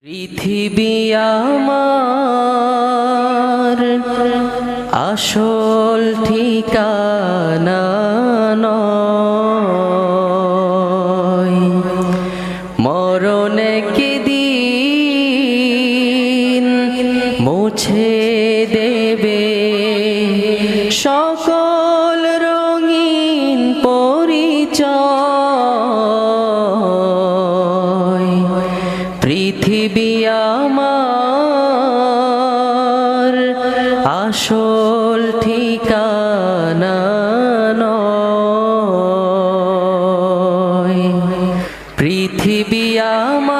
পৃথিবী আমার আসল ঠিকানা নয়, মরণ একদিন মুছে দেবে সকল রঙিন পরিচয়। পৃথিবী আমার আসল ঠিকানা নয়, পৃথিবী আমার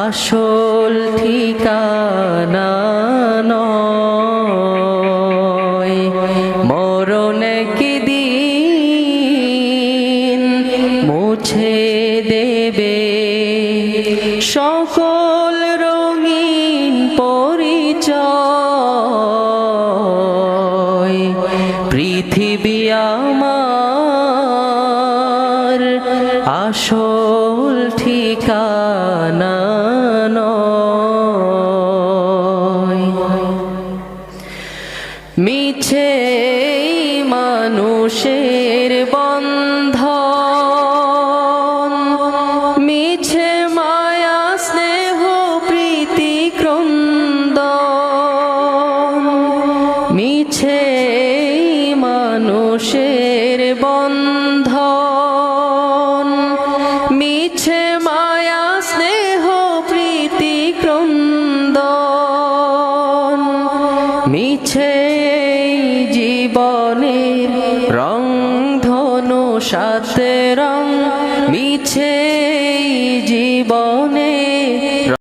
আসল ঠিকানা নয়, মরণ একদিন মুছে দেবে সকল রঙিন পরিচয়। পৃথিবী আমার আসল ঠিকানা নয়। মিছে মানুষের বন্ধন, মিছে মায়া স্নেহ প্রীতি ক্রন্দন, মিছে মানুষের বন্ধন, মিছে মায়া স্নেহ প্রীতি ক্রন্দন, মিছে জীবনের রং ধনু সাত রং, মিছে জীবনের